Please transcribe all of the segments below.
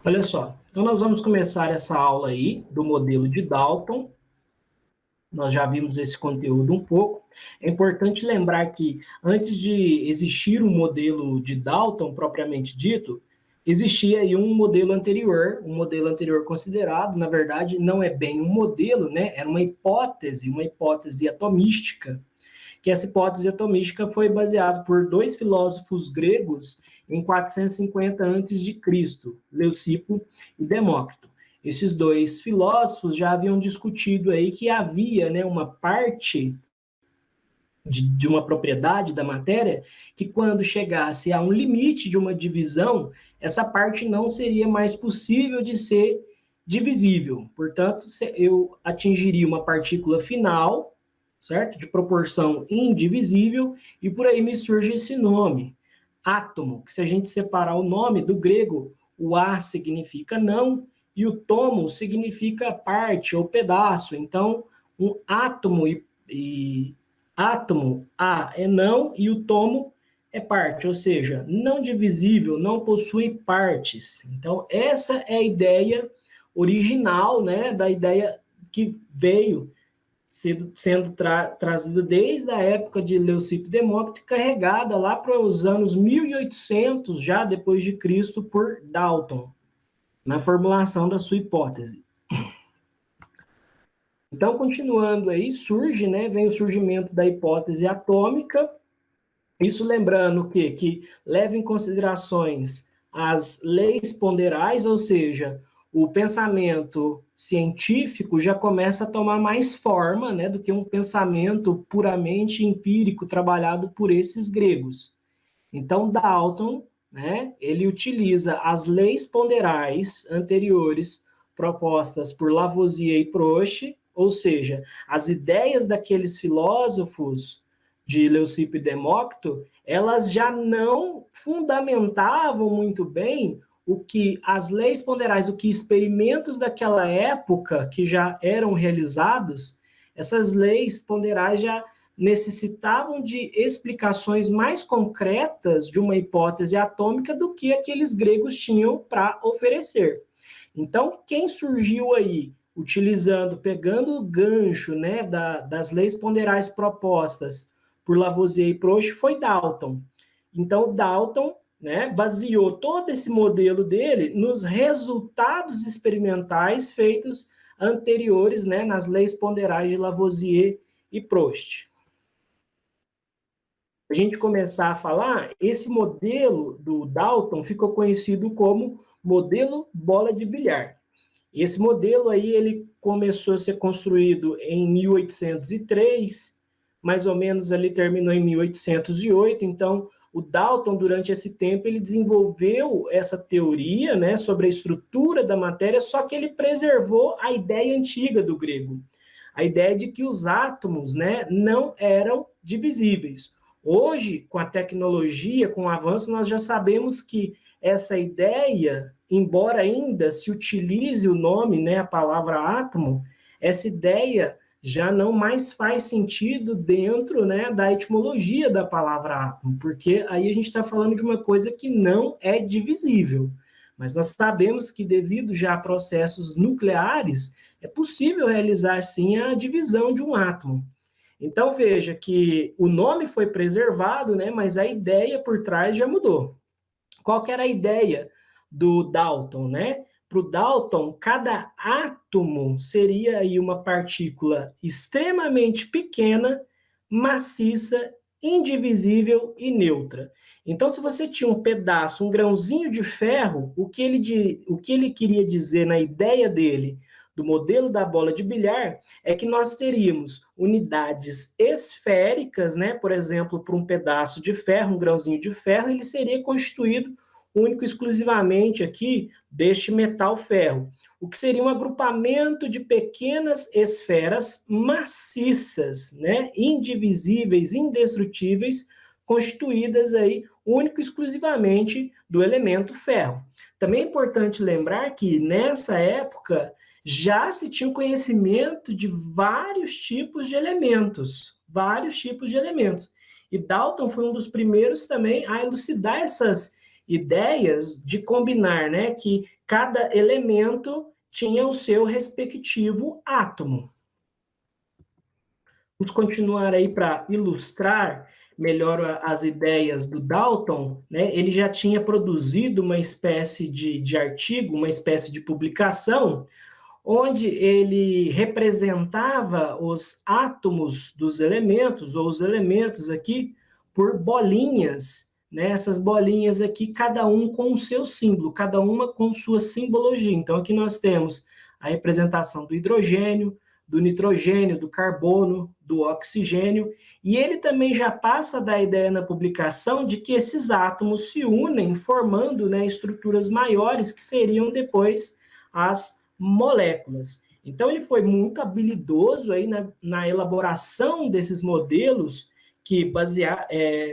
Olha só, então nós vamos começar essa aula aí do modelo de Dalton. Nós já vimos esse conteúdo um pouco. É importante lembrar que antes de existir o modelo de Dalton propriamente dito, existia aí um modelo anterior considerado, na verdade, não é bem um modelo, né? Era uma hipótese atomística, que essa hipótese atomística foi baseada por dois filósofos gregos em 450 a.C., Leucipo e Demócrito. Esses dois filósofos já haviam discutido aí que havia, né, uma parte de uma propriedade da matéria que, quando chegasse a um limite de uma divisão, essa parte não seria mais possível de ser divisível. Portanto, eu atingiria uma partícula final, certo? De proporção indivisível, e por aí me surge esse nome, átomo, que, se a gente separar o nome do grego, o A significa não e o tomo significa parte ou pedaço. Então, um átomo e átomo, A é não e o tomo é parte, ou seja, não divisível, não possui partes. Então, essa é a ideia original, né, da ideia que veio sendo trazida desde a época de Leucipo e Demócrito, carregada lá para os anos 1800, já depois de Cristo, por Dalton, na formulação da sua hipótese. Então, continuando aí, surge, né, vem o surgimento da hipótese atômica. Isso lembrando que leva em considerações as leis ponderais, ou seja, o pensamento científico já começa a tomar mais forma, né, do que um pensamento puramente empírico trabalhado por esses gregos. Então, Dalton, né, ele utiliza as leis ponderais anteriores propostas por Lavoisier e Proust, ou seja, as ideias daqueles filósofos de Leucipo e Demócrito, elas já não fundamentavam muito bem o que as leis ponderais, o que experimentos daquela época que já eram realizados, essas leis ponderais já necessitavam de explicações mais concretas de uma hipótese atômica do que aqueles gregos tinham para oferecer. Então, quem surgiu aí pegando o gancho, né, das leis ponderais propostas por Lavoisier e Proust, foi Dalton. Então, Dalton, né, baseou todo esse modelo dele nos resultados experimentais feitos anteriores, né, nas leis ponderais de Lavoisier e Proust. A gente começar a falar, esse modelo do Dalton ficou conhecido como modelo bola de bilhar. E esse modelo aí, ele começou a ser construído em 1803, mais ou menos ali terminou em 1808. Então, o Dalton, durante esse tempo, ele desenvolveu essa teoria, né, sobre a estrutura da matéria, só que ele preservou a ideia antiga do grego, a ideia de que os átomos, né, não eram divisíveis. Hoje, com a tecnologia, com o avanço, nós já sabemos que essa ideia, embora ainda se utilize o nome, né, a palavra átomo, essa ideia já não mais faz sentido dentro, né, da etimologia da palavra átomo, porque aí a gente está falando de uma coisa que não é divisível. Mas nós sabemos que, devido já a processos nucleares, é possível realizar, sim, a divisão de um átomo. Então, veja que o nome foi preservado, né, mas a ideia por trás já mudou. Qual que era a ideia do Dalton, né? Para o Dalton, cada átomo seria aí uma partícula extremamente pequena, maciça, indivisível e neutra. Então, se você tinha um pedaço, um grãozinho de ferro, o que ele queria dizer na ideia dele do modelo da bola de bilhar é que nós teríamos unidades esféricas, né? Por exemplo, para um pedaço de ferro, um grãozinho de ferro, ele seria constituído único e exclusivamente aqui deste metal ferro, o que seria um agrupamento de pequenas esferas maciças, né? Indivisíveis, indestrutíveis, constituídas aí único e exclusivamente do elemento ferro. Também é importante lembrar que, nessa época, já se tinha conhecimento de vários tipos de elementos, E Dalton foi um dos primeiros também a elucidar essas ideias de combinar, né, que cada elemento tinha o seu respectivo átomo. Vamos continuar aí para ilustrar melhor as ideias do Dalton, né? Ele já tinha produzido uma espécie de artigo, uma espécie de publicação, onde ele representava os átomos dos elementos, ou os elementos aqui, por bolinhas, né? Essas bolinhas aqui, cada um com o seu símbolo, cada uma com sua simbologia. Então, aqui nós temos a representação do hidrogênio, do nitrogênio, do carbono, do oxigênio, e ele também já passa a dar ideia na publicação de que esses átomos se unem, formando, né, estruturas maiores, que seriam depois as moléculas. Então, ele foi muito habilidoso aí na elaboração desses modelos que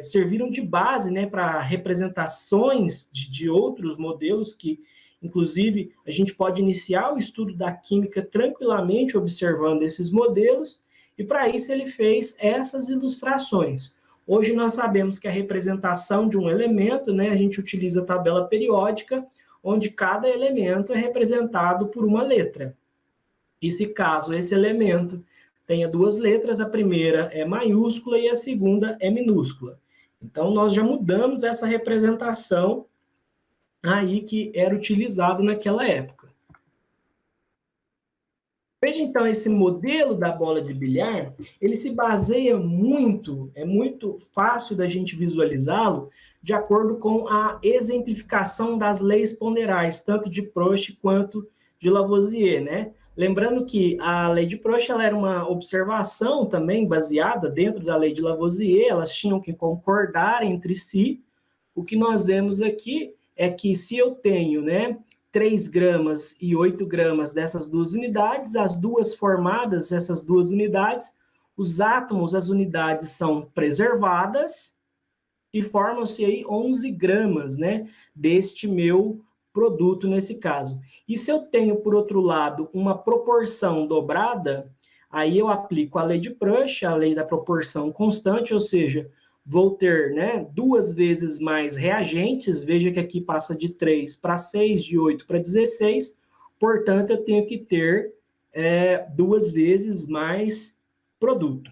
serviram de base, né, para representações de outros modelos que, inclusive, a gente pode iniciar o estudo da química tranquilamente observando esses modelos, e para isso ele fez essas ilustrações. Hoje nós sabemos que a representação de um elemento, né, a gente utiliza a tabela periódica, onde cada elemento é representado por uma letra. E se caso esse elemento tenha duas letras, a primeira é maiúscula e a segunda é minúscula. Então, nós já mudamos essa representação aí que era utilizado naquela época. Veja, então, esse modelo da bola de bilhar, ele se baseia muito, é muito fácil da gente visualizá-lo, de acordo com a exemplificação das leis ponderais, tanto de Prost quanto de Lavoisier, né? Lembrando que a lei de Prost ela era uma observação também baseada dentro da lei de Lavoisier, elas tinham que concordar entre si. O que nós vemos aqui é que se eu tenho, né, 3 gramas e 8 gramas dessas duas unidades, as duas formadas, essas duas unidades, os átomos, as unidades são preservadas e formam-se aí 11 gramas, né, deste meu produto nesse caso. E se eu tenho, por outro lado, uma proporção dobrada, aí eu aplico a lei de Proust, a lei da proporção constante, ou seja, vou ter, né, 2 vezes mais reagentes, veja que aqui passa de 3 para 6, de 8 para 16, portanto, eu tenho que ter 2 vezes mais produto.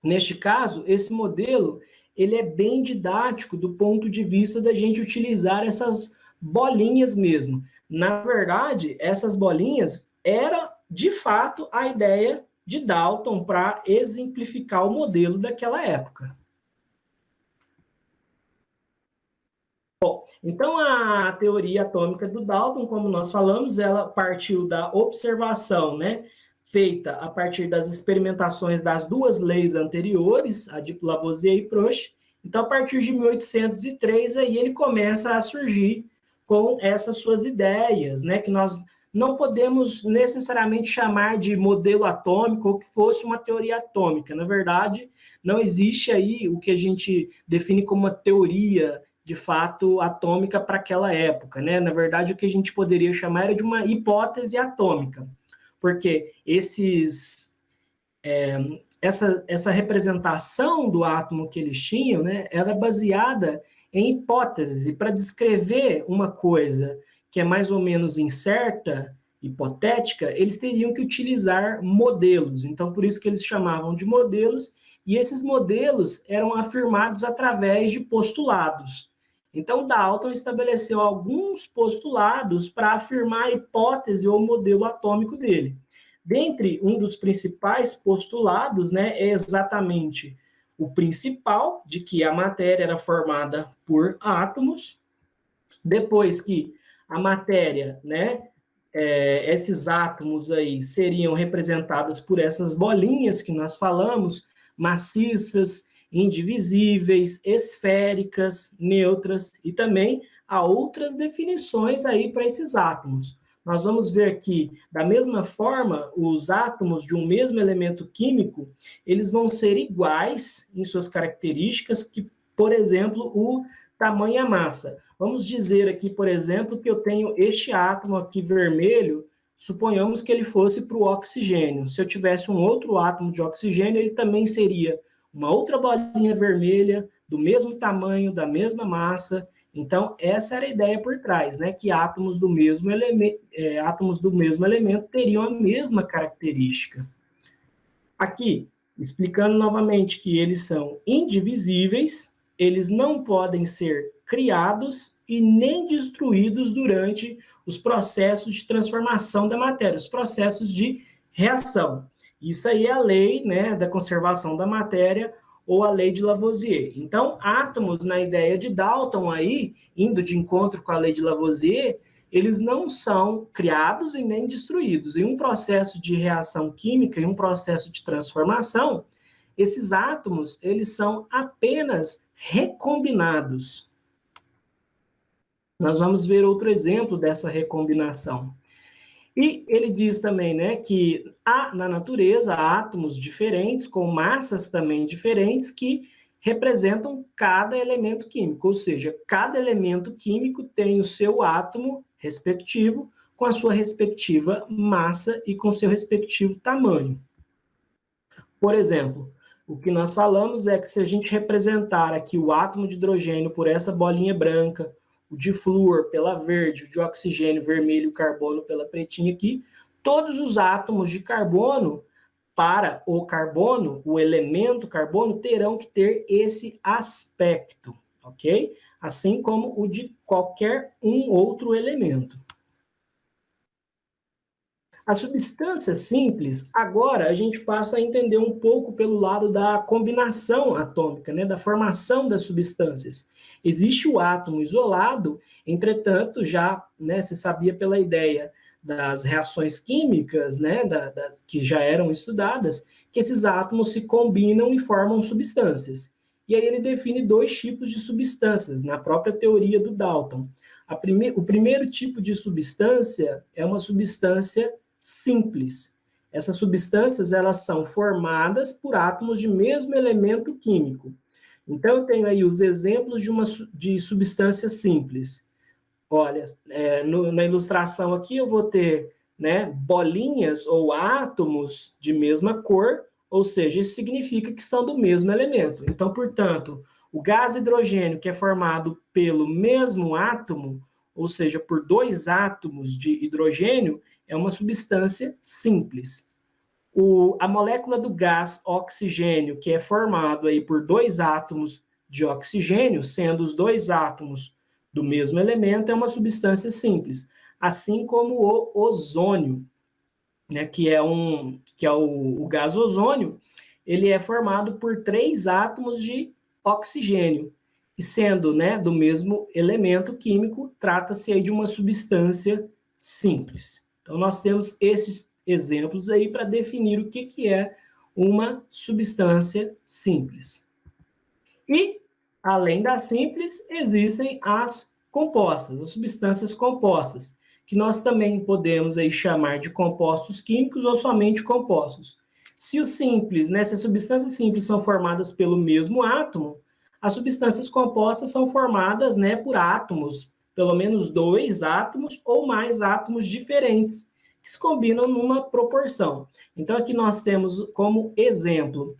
Neste caso, esse modelo, ele é bem didático do ponto de vista da gente utilizar essas bolinhas mesmo. Na verdade, essas bolinhas era, de fato, a ideia de Dalton para exemplificar o modelo daquela época. Bom, então a teoria atômica do Dalton, como nós falamos, ela partiu da observação, né, feita a partir das experimentações das duas leis anteriores, a de Lavoisier e Proust. Então, a partir de 1803, aí ele começa a surgir com essas suas ideias, né, que nós não podemos necessariamente chamar de modelo atômico ou que fosse uma teoria atômica. Na verdade, não existe aí o que a gente define como uma teoria de fato atômica para aquela época, né? Na verdade, o que a gente poderia chamar era de uma hipótese atômica, porque essa representação do átomo que eles tinham, né, era baseada em hipóteses, e para descrever uma coisa que é mais ou menos incerta, hipotética, eles teriam que utilizar modelos. Então, por isso que eles chamavam de modelos, e esses modelos eram afirmados através de postulados. Então, Dalton estabeleceu alguns postulados para afirmar a hipótese ou modelo atômico dele. Dentre um dos principais postulados, né, é exatamente o principal, de que a matéria era formada por átomos. Depois que a matéria, né, esses átomos aí seriam representados por essas bolinhas que nós falamos, maciças, indivisíveis, esféricas, neutras, e também há outras definições aí para esses átomos. Nós vamos ver que, da mesma forma, os átomos de um mesmo elemento químico, eles vão ser iguais em suas características, que, por exemplo, o tamanho e a massa. Vamos dizer aqui, por exemplo, que eu tenho este átomo aqui vermelho, suponhamos que ele fosse para o oxigênio. Se eu tivesse um outro átomo de oxigênio, ele também seria uma outra bolinha vermelha, do mesmo tamanho, da mesma massa, Então, essa era a ideia por trás, né? Que átomos do mesmo elemento teriam a mesma característica. Aqui, explicando novamente que eles são indivisíveis, eles não podem ser criados e nem destruídos durante os processos de transformação da matéria, os processos de reação. Isso aí é a lei, né, da conservação da matéria ou a lei de Lavoisier. Então, átomos, na ideia de Dalton aí, indo de encontro com a lei de Lavoisier, eles não são criados e nem destruídos. Em um processo de reação química, em um processo de transformação, esses átomos, eles são apenas recombinados. Nós vamos ver outro exemplo dessa recombinação. E ele diz também, né, que há na natureza átomos diferentes, com massas também diferentes, que representam cada elemento químico, ou seja, cada elemento químico tem o seu átomo respectivo, com a sua respectiva massa e com seu respectivo tamanho. Por exemplo, o que nós falamos é que se a gente representar aqui o átomo de hidrogênio por essa bolinha branca, o de flúor pela verde, o de oxigênio vermelho, o carbono pela pretinha aqui, todos os átomos de carbono, para o carbono, o elemento carbono, terão que ter esse aspecto, ok? Assim como o de qualquer um outro elemento. A substância simples, agora a gente passa a entender um pouco pelo lado da combinação atômica, né, da formação das substâncias. Existe o átomo isolado, entretanto, já, né, se sabia pela ideia das reações químicas, né, que já eram estudadas, que esses átomos se combinam e formam substâncias. E aí ele define dois tipos de substâncias, na própria teoria do Dalton. O primeiro tipo de substância é uma substância simples. Essas substâncias, elas são formadas por átomos de mesmo elemento químico. Então, eu tenho aí os exemplos de substância simples. Olha, na ilustração aqui eu vou ter, né, bolinhas ou átomos de mesma cor, ou seja, isso significa que são do mesmo elemento. Então, portanto, o gás hidrogênio, que é formado pelo mesmo átomo, ou seja, por dois átomos de hidrogênio, é uma substância simples. A molécula do gás oxigênio, que é formado aí por dois átomos de oxigênio, sendo os dois átomos do mesmo elemento, é uma substância simples. Assim como o ozônio, né, que é o gás ozônio, ele é formado por três átomos de oxigênio. E sendo, né, do mesmo elemento químico, trata-se aí de uma substância simples. Então, nós temos esses exemplos aí para definir o que é uma substância simples. E, além da simples, existem as compostas, as substâncias compostas, que nós também podemos aí chamar de compostos químicos ou somente compostos. Se os simples, né, se as substâncias simples são formadas pelo mesmo átomo, as substâncias compostas são formadas, né, por átomos, pelo menos dois átomos ou mais átomos diferentes, que se combinam numa proporção. Então, aqui nós temos como exemplo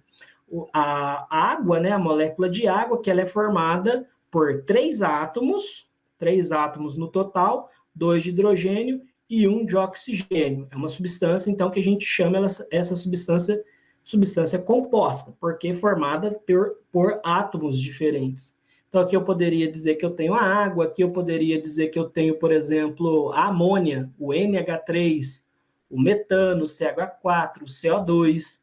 a água, né, a molécula de água, que ela é formada por três átomos no total, dois de hidrogênio e um de oxigênio. É uma substância, então, que a gente chama essa substância composta, porque é formada por átomos diferentes. Então, aqui eu poderia dizer que eu tenho a água, aqui eu poderia dizer que eu tenho, por exemplo, a amônia, o NH3, o metano, o CH4, o CO2.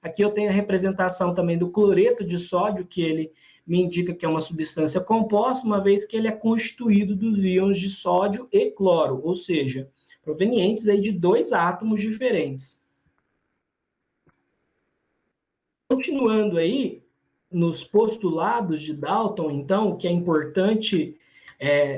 Aqui eu tenho a representação também do cloreto de sódio, que ele me indica que é uma substância composta, uma vez que ele é constituído dos íons de sódio e cloro, ou seja, provenientes aí de dois átomos diferentes. Continuando aí, nos postulados de Dalton, então, o que é importante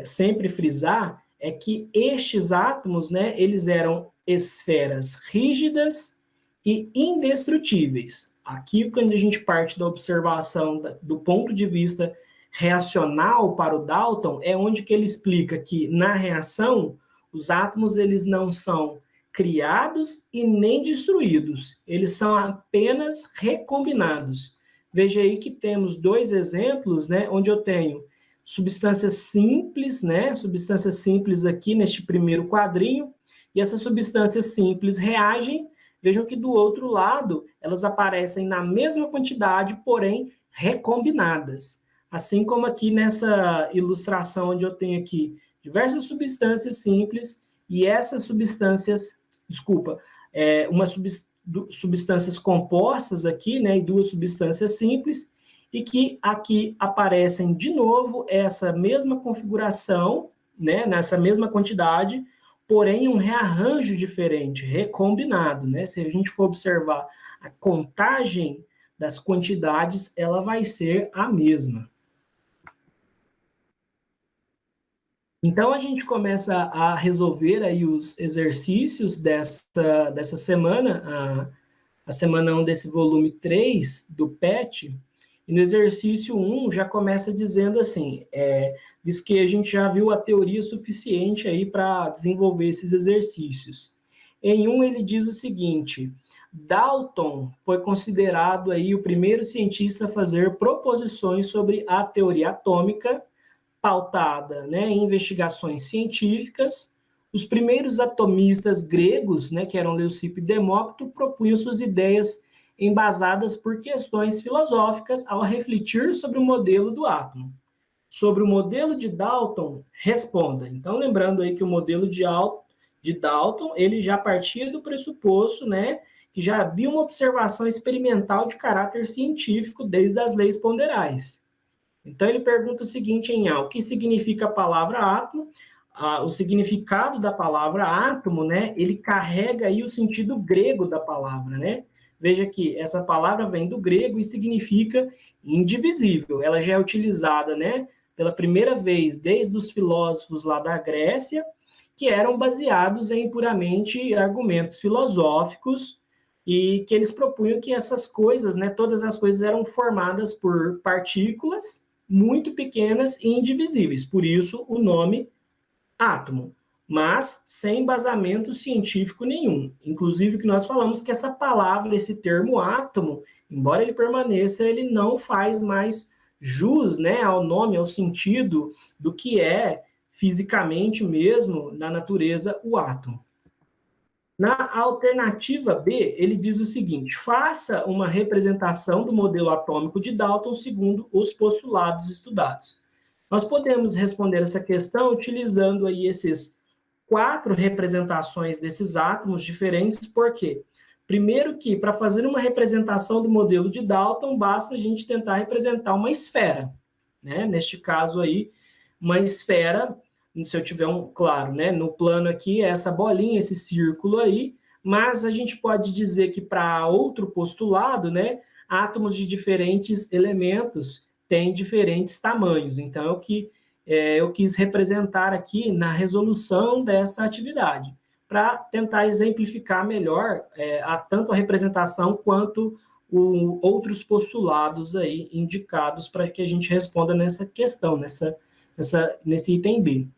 sempre frisar é que estes átomos, né, eles eram esferas rígidas e indestrutíveis. Aqui, quando a gente parte da observação do ponto de vista reacional para o Dalton, é onde que ele explica que, na reação, os átomos eles não são criados e nem destruídos, eles são apenas recombinados. Veja aí que temos dois exemplos, né, onde eu tenho substâncias simples, né? Substâncias simples aqui neste primeiro quadrinho, e essas substâncias simples reagem. Vejam que do outro lado, elas aparecem na mesma quantidade, porém recombinadas. Assim como aqui nessa ilustração, onde eu tenho aqui diversas substâncias simples, e essas substâncias, substâncias compostas aqui, né, e duas substâncias simples, e que aqui aparecem de novo essa mesma configuração, né, nessa mesma quantidade, porém um rearranjo diferente, recombinado, né? Se a gente for observar a contagem das quantidades, ela vai ser a mesma. Então, a gente começa a resolver aí os exercícios dessa semana, a semana 1 desse volume 3 do PET, e no exercício 1 já começa dizendo assim, visto que a gente já viu a teoria suficiente aí para desenvolver esses exercícios. Em um ele diz o seguinte: Dalton foi considerado aí o primeiro cientista a fazer proposições sobre a teoria atômica, pautada, né, em investigações científicas. Os primeiros atomistas gregos, né, que eram Leucipo e Demócrito, propunham suas ideias embasadas por questões filosóficas ao refletir sobre o modelo do átomo. Sobre o modelo de Dalton, responda. Então, lembrando aí que o modelo de Dalton, ele já partia do pressuposto, né, que já havia uma observação experimental de caráter científico desde as leis ponderais. Então, ele pergunta o seguinte em A: o que significa a palavra átomo? O significado da palavra átomo, né, ele carrega aí o sentido grego da palavra, né? Veja que essa palavra vem do grego e significa indivisível. Ela já é utilizada, né, pela primeira vez desde os filósofos lá da Grécia, que eram baseados em puramente argumentos filosóficos, e que eles propunham que essas coisas, né, todas as coisas eram formadas por partículas muito pequenas e indivisíveis, por isso o nome átomo, mas sem embasamento científico nenhum. Inclusive que nós falamos que essa palavra, esse termo átomo, embora ele permaneça, ele não faz mais jus, né, ao nome, ao sentido do que é fisicamente mesmo, na natureza, o átomo. Na alternativa B, ele diz o seguinte: faça uma representação do modelo atômico de Dalton segundo os postulados estudados. Nós podemos responder essa questão utilizando aí esses 4 representações desses átomos diferentes, por quê? Primeiro que, para fazer uma representação do modelo de Dalton, basta a gente tentar representar uma esfera, né? Neste caso aí, uma esfera, se eu tiver claro, né? No plano aqui é essa bolinha, esse círculo aí, mas a gente pode dizer que para outro postulado, né? Átomos de diferentes elementos têm diferentes tamanhos. Então, é o que eu quis representar aqui na resolução dessa atividade, para tentar exemplificar melhor tanto a representação quanto outros postulados aí indicados para que a gente responda nessa questão, nesse item B.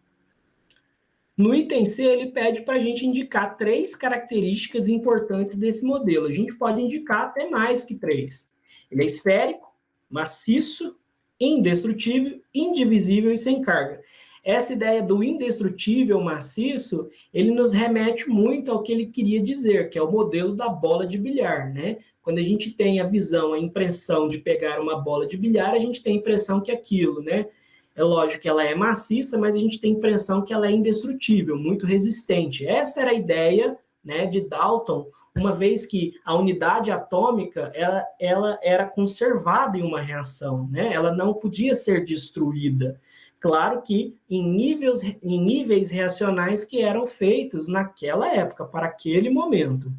No item C, ele pede para a gente indicar 3 características importantes desse modelo. A gente pode indicar até mais que 3. Ele é esférico, maciço, indestrutível, indivisível e sem carga. Essa ideia do indestrutível, maciço, ele nos remete muito ao que ele queria dizer, que é o modelo da bola de bilhar, né? Quando a gente tem a visão, a impressão de pegar uma bola de bilhar, a gente tem a impressão que aquilo, né? É lógico que ela é maciça, mas a gente tem a impressão que ela é indestrutível, muito resistente. Essa era a ideia, né, de Dalton, uma vez que a unidade atômica ela era conservada em uma reação, né? Ela não podia ser destruída. Claro que em níveis reacionais que eram feitos naquela época, para aquele momento.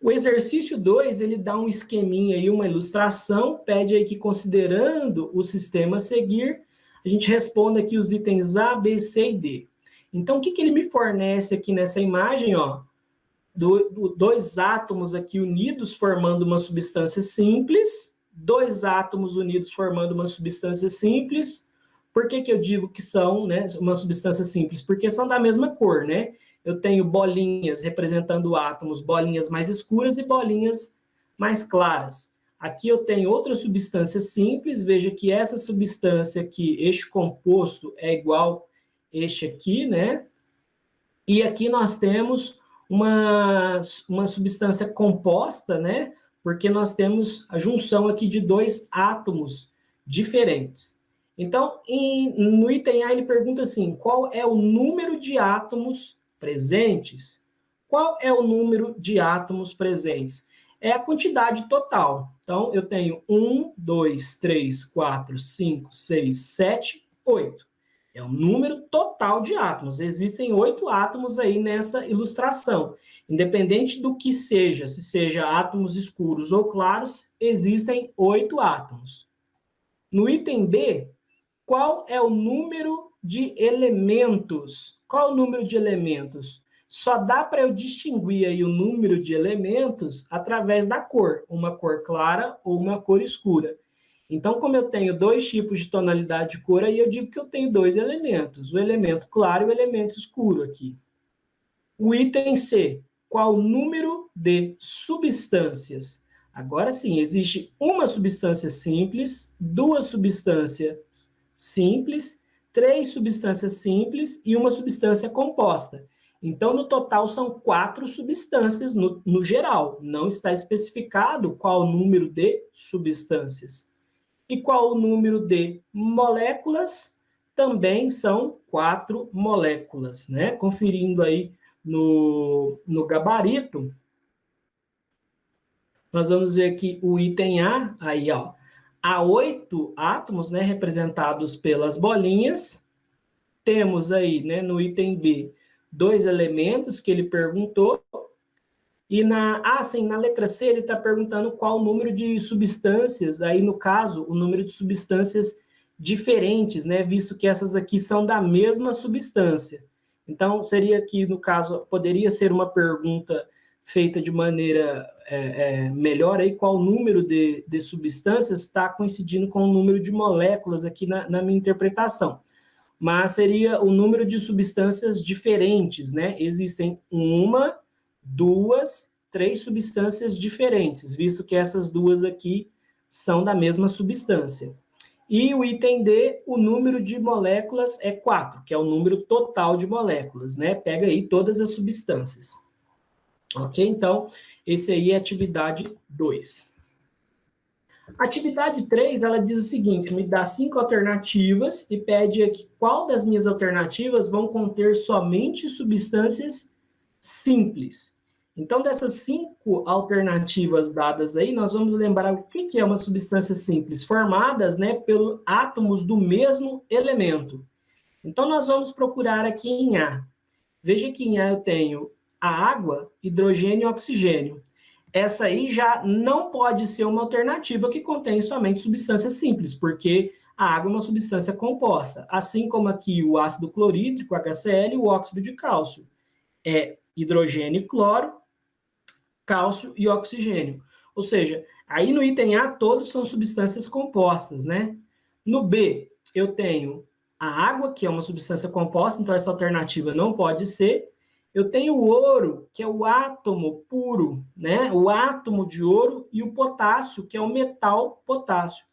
O exercício 2, ele dá um esqueminha aí, uma ilustração, pede aí que, considerando o sistema a seguir, a gente responda aqui os itens A, B, C e D. Então, o que ele me fornece aqui nessa imagem? Ó, 2 átomos aqui unidos formando uma substância simples, 2 átomos unidos formando uma substância simples. Por que eu digo que são, né, uma substância simples? Porque são da mesma cor, né? Eu tenho bolinhas representando átomos, bolinhas mais escuras e bolinhas mais claras. Aqui eu tenho outra substância simples, veja que essa substância aqui, este composto é igual este aqui, né? E aqui nós temos uma substância composta, né? Porque nós temos a junção aqui de dois átomos diferentes. Então, no item A, ele pergunta assim, qual é o número de átomos presentes? Qual é o número de átomos presentes? É a quantidade total. Então, eu tenho 1, 2, 3, 4, 5, 6, 7, 8. É o número total de átomos. Existem 8 átomos aí nessa ilustração. Independente do que seja, se seja átomos escuros ou claros, existem 8 átomos. No item B, qual é o número de elementos? Qual é o número de elementos? Só dá para eu distinguir aí o número de elementos através da cor, uma cor clara ou uma cor escura. Então, como eu tenho dois tipos de tonalidade de cor, aí eu digo que eu tenho dois elementos, o elemento claro e o elemento escuro aqui. O item C, qual o número de substâncias? Agora sim, existe uma substância simples, duas substâncias simples, três substâncias simples e uma substância composta. Então, no total, são 4 substâncias no geral. Não está especificado qual o número de substâncias. E qual o número de moléculas? Também são 4 moléculas, né? Conferindo aí no gabarito, nós vamos ver aqui o item A, aí, ó, há 8 átomos, né, representados pelas bolinhas. Temos aí, né, no item B, 2 elementos que ele perguntou. E na letra C, ele está perguntando qual o número de substâncias, aí no caso, o número de substâncias diferentes, né, visto que essas aqui são da mesma substância. Então, seria que, no caso, poderia ser uma pergunta feita de maneira melhor, aí, qual o número de substâncias está coincidindo com o número de moléculas aqui na minha interpretação. Mas seria o número de substâncias diferentes, né? Existem uma, duas, 3 substâncias diferentes, visto que essas duas aqui são da mesma substância. E o item D, o número de moléculas é 4, que é o número total de moléculas, né? Pega aí todas as substâncias. Ok? Então, esse aí é a atividade 2. Atividade 3, ela diz o seguinte, me dá 5 alternativas e pede aqui qual das minhas alternativas vão conter somente substâncias simples. Então, dessas 5 alternativas dadas aí, nós vamos lembrar o que é uma substância simples, formadas, né, pelos átomos do mesmo elemento. Então, nós vamos procurar aqui em A. Veja que em A eu tenho a água, hidrogênio e oxigênio. Essa aí já não pode ser uma alternativa que contém somente substâncias simples, porque a água é uma substância composta, assim como aqui o ácido clorídrico, HCl, e o óxido de cálcio. É hidrogênio e cloro, cálcio e oxigênio. Ou seja, aí no item A todos são substâncias compostas, né? No B, eu tenho a água, que é uma substância composta, então essa alternativa não pode ser. Eu tenho o ouro, que é o átomo puro, né? O átomo de ouro, e o potássio, que é o metal potássio.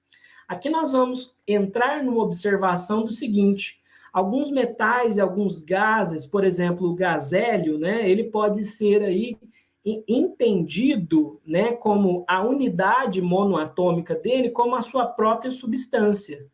Aqui nós vamos entrar numa observação do seguinte: alguns metais e alguns gases, por exemplo, o gás hélio, né? Ele pode ser aí entendido, né, como a unidade monoatômica dele, como a sua própria substância.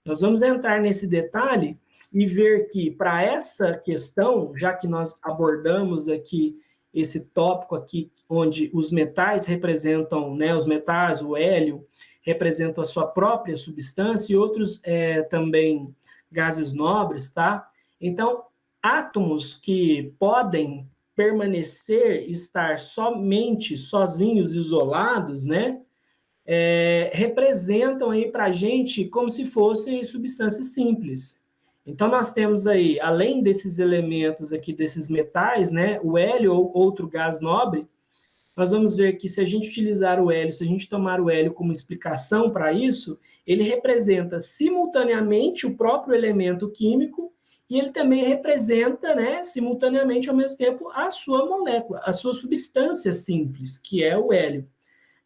Nós vamos entrar nesse detalhe e ver que, para essa questão, já que nós abordamos aqui esse tópico aqui, onde os metais representam, né, os metais, o hélio, representam a sua própria substância e outros também gases nobres, tá? Então, átomos que podem permanecer, estar somente sozinhos, isolados, né? Representam aí para a gente como se fossem substâncias simples. Então, nós temos aí, além desses elementos aqui, desses metais, né, o hélio ou outro gás nobre, nós vamos ver que se a gente utilizar o hélio, se a gente tomar o hélio como explicação para isso, ele representa simultaneamente o próprio elemento químico e ele também representa, né, simultaneamente, ao mesmo tempo, a sua molécula, a sua substância simples, que é o hélio.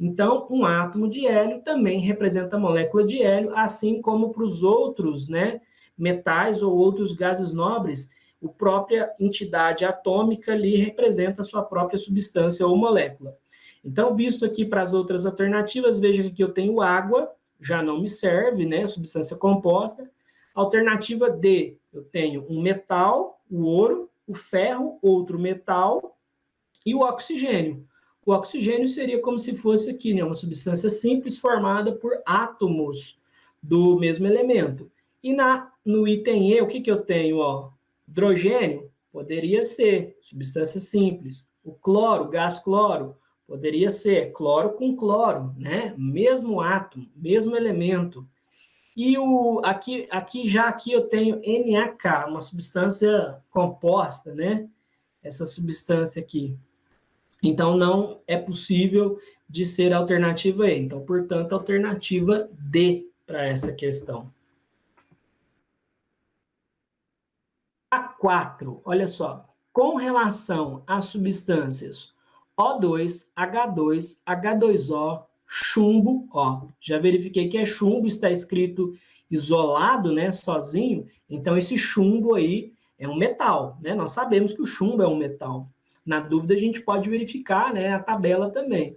Então, um átomo de hélio também representa a molécula de hélio, assim como para os outros, né, metais ou outros gases nobres, a própria entidade atômica ali representa a sua própria substância ou molécula. Então, visto aqui para as outras alternativas, veja que aqui eu tenho água, já não me serve, né, substância composta. Alternativa D, eu tenho um metal, o ouro, o ferro, outro metal, e o oxigênio. O oxigênio seria como se fosse aqui, né, uma substância simples formada por átomos do mesmo elemento. E no item E, o que eu tenho? Ó? Hidrogênio poderia ser substância simples. O cloro, gás cloro, poderia ser cloro com cloro, né? Mesmo átomo, mesmo elemento. E aqui eu tenho NaK, uma substância composta, né? Essa substância aqui. Então, não é possível de ser a alternativa E. Então, portanto, a alternativa D para essa questão. A4, olha só. Com relação às substâncias O2, H2, H2O, chumbo, ó, já verifiquei que é chumbo, está escrito isolado, né, sozinho, então esse chumbo aí é um metal, né? Nós sabemos que o chumbo é um metal. Na dúvida, a gente pode verificar, né, a tabela também.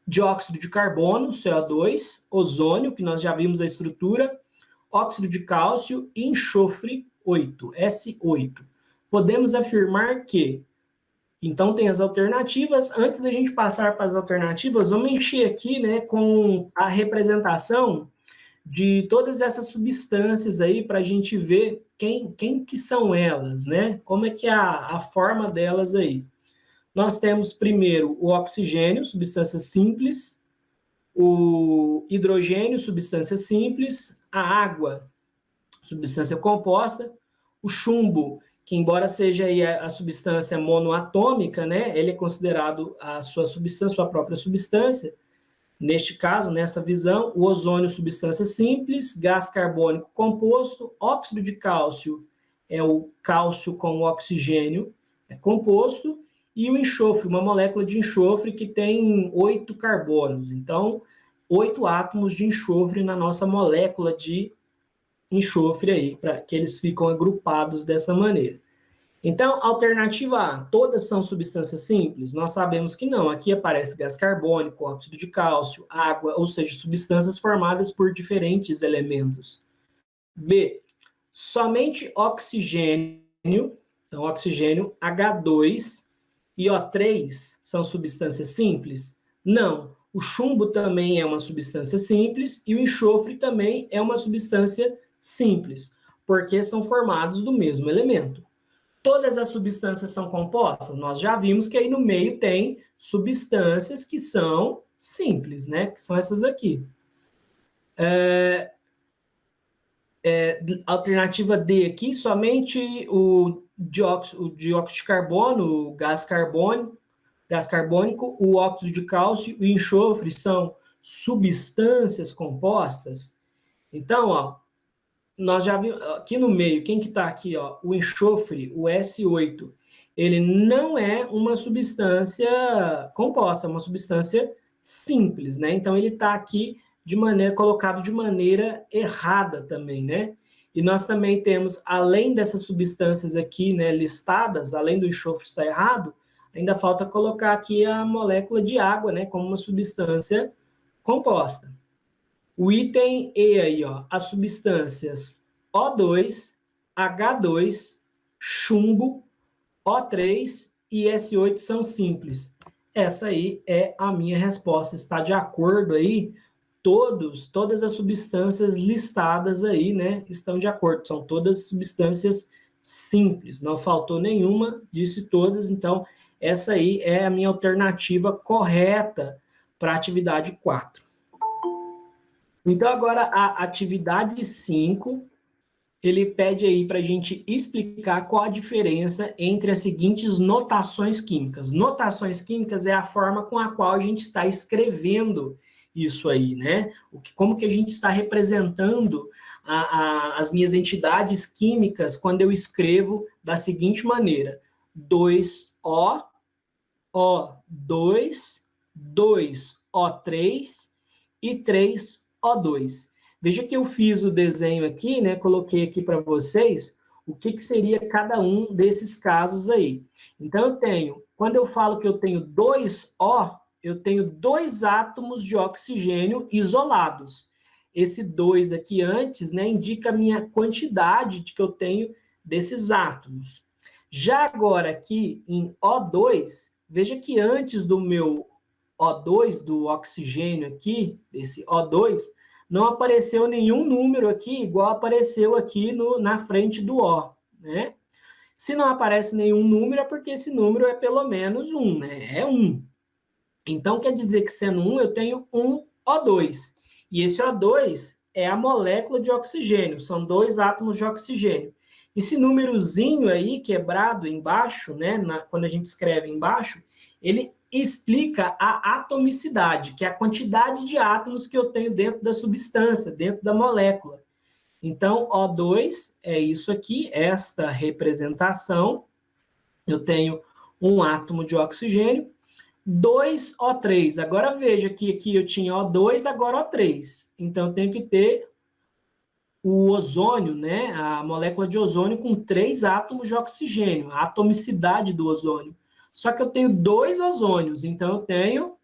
Dióxido de carbono, CO2, ozônio, que nós já vimos a estrutura, óxido de cálcio e enxofre 8, S8. Podemos afirmar que, então, tem as alternativas. Antes da gente passar para as alternativas, vamos encher aqui, né, com a representação de todas essas substâncias aí para a gente ver quem que são elas, né? Como é que é a forma delas aí. Nós temos primeiro o oxigênio, substância simples, o hidrogênio, substância simples, a água, substância composta, o chumbo, que embora seja aí a substância monoatômica, né, ele é considerado a sua substância, sua própria substância. Neste caso, nessa visão, o ozônio, substância simples, gás carbônico composto, óxido de cálcio é o cálcio com o oxigênio, é composto, e o enxofre, uma molécula de enxofre que tem 8 carbonos. Então, 8 átomos de enxofre na nossa molécula de enxofre aí, para que eles ficam agrupados dessa maneira. Então, alternativa A, todas são substâncias simples? Nós sabemos que não. Aqui aparece gás carbônico, óxido de cálcio, água, ou seja, substâncias formadas por diferentes elementos. B, somente oxigênio, então oxigênio, H2 e O3 são substâncias simples? Não. O chumbo também é uma substância simples e o enxofre também é uma substância simples, porque são formados do mesmo elemento. Todas as substâncias são compostas? Nós já vimos que aí no meio tem substâncias que são simples, né? Que são essas aqui. Alternativa D aqui, somente o dióxido de carbono, o gás carbônico, o óxido de cálcio e o enxofre são substâncias compostas. Então, ó, nós já vimos aqui no meio, quem que está aqui, ó, o enxofre, o S8, ele não é uma substância composta, é uma substância simples, né? Então ele está aqui colocado de maneira errada também, né? E nós também temos, além dessas substâncias aqui, né, listadas, além do enxofre estar errado, ainda falta colocar aqui a molécula de água, né, como uma substância composta. O item E aí, ó, as substâncias O2, H2, chumbo, O3 e S8 são simples. Essa aí é a minha resposta. Está de acordo aí? Todas as substâncias listadas aí, né, estão de acordo. São todas substâncias simples. Não faltou nenhuma, disse todas. Então, essa aí é a minha alternativa correta para a atividade 4. Então, agora, a atividade 5, ele pede aí para a gente explicar qual a diferença entre as seguintes notações químicas. Notações químicas é a forma com a qual a gente está escrevendo isso aí, né? Como que a gente está representando as minhas entidades químicas quando eu escrevo da seguinte maneira: 2O, O2, 2O3 e 3O2. Veja que eu fiz o desenho aqui, né? Coloquei aqui para vocês o que seria cada um desses casos aí. Então, eu tenho, quando eu falo que eu tenho 2O, eu tenho 2 átomos de oxigênio isolados. Esse 2 aqui antes, né, indica a minha quantidade que eu tenho desses átomos. Já agora aqui em O2, veja que antes do meu O2, do oxigênio aqui, desse O2, não apareceu nenhum número aqui, igual apareceu aqui na frente do O, né? Se não aparece nenhum número, é porque esse número é pelo menos 1, né? É 1. Então, quer dizer que sendo 1, eu tenho um O2. E esse O2 é a molécula de oxigênio, são 2 átomos de oxigênio. Esse númerozinho aí, quebrado embaixo, né, quando a gente escreve embaixo, ele explica a atomicidade, que é a quantidade de átomos que eu tenho dentro da substância, dentro da molécula. Então, O2 é isso aqui, esta representação. Eu tenho um átomo de oxigênio, 2O3. Agora veja que aqui eu tinha O2, agora O3. Então, eu tenho que ter o ozônio, né, a molécula de ozônio com 3 átomos de oxigênio, a atomicidade do ozônio. Só que eu tenho 2 ozônios, então eu tenho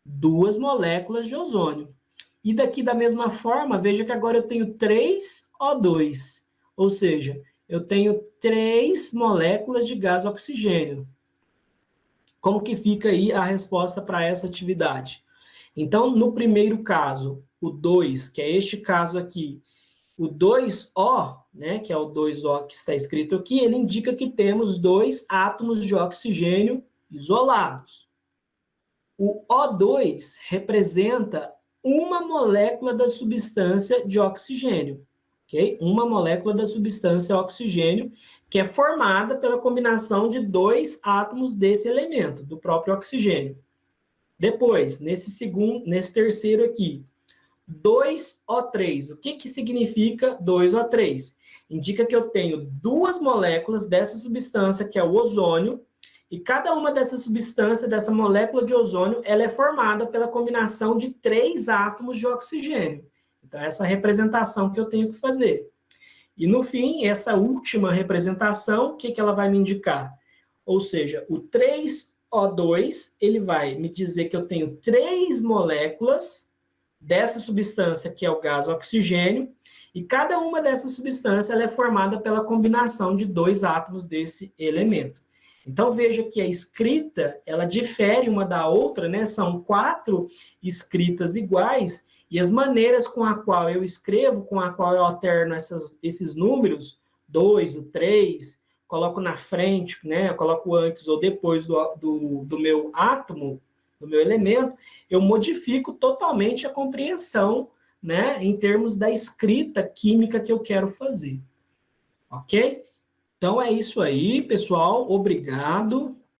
2 moléculas de ozônio. E daqui da mesma forma, veja que agora eu tenho 3O2, ou seja, eu tenho 3 moléculas de gás oxigênio. Como que fica aí a resposta para essa atividade? Então, no primeiro caso, o 2, que é este caso aqui, o 2O, né, que é o 2O que está escrito aqui, ele indica que temos 2 átomos de oxigênio isolados. O O2 representa uma molécula da substância de oxigênio, ok? Uma molécula da substância oxigênio, que é formada pela combinação de 2 átomos desse elemento, do próprio oxigênio. Depois, nesse terceiro aqui, 2O3. O que significa 2O3? Indica que eu tenho 2 moléculas dessa substância, que é o ozônio, e cada uma dessas substâncias, dessa molécula de ozônio, ela é formada pela combinação de 3 átomos de oxigênio. Então, essa representação que eu tenho que fazer. E, no fim, essa última representação, o que ela vai me indicar? Ou seja, o 3O2, ele vai me dizer que eu tenho 3 moléculas dessa substância, que é o gás oxigênio, e cada uma dessas substâncias ela é formada pela combinação de 2 átomos desse elemento. Então, veja que a escrita, ela difere uma da outra, né? São 4 escritas iguais, e as maneiras com a qual eu escrevo, com a qual eu alterno esses números, 2, o 3, coloco na frente, né? Eu coloco antes ou depois do meu átomo, do meu elemento, eu modifico totalmente a compreensão, né? Em termos da escrita química que eu quero fazer. Ok? Então, é isso aí, pessoal. Obrigado.